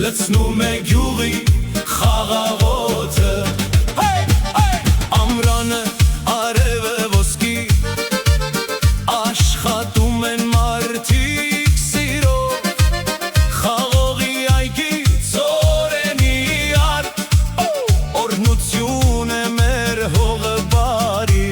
լցնում է գյուղի խաղաղոթը ամրանը արևը ոսկի աշխատում են մարդիկ սիրով խաղողի այգի ծորենի ար օրհնություն է մեր հողը բարի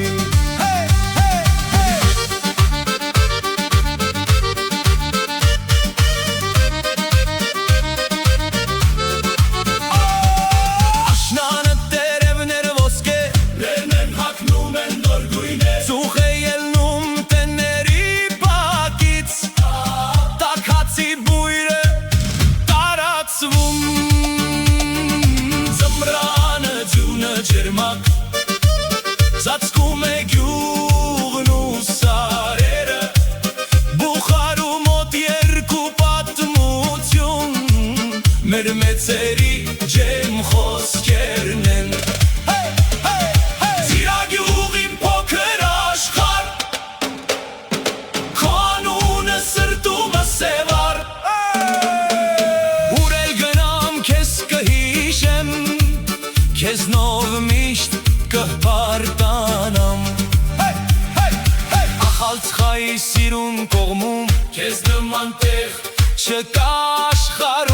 աշնանը տերևները ոսկե լերն են հագնում են նոր գույներ ծուխ է ելնում տների բակից տաքացի բույրը տարածվում ձմռանը ձյունը ջերմակ ծածկում է գյուղն ու սարերը բուխարու մոտ երկու պատմություն մեր մեծերի ջերմ խոսքերն են Ծիրագյուղի փոքր աշխարհ քո անունը սրտումս է վառ ուր էլ գնամ քեզ կհիշեմ քեզնով միշտ կհպարտանամ Ախալցխայի սիրուն կողմում քեզ նման տեղ չկա աշխարհ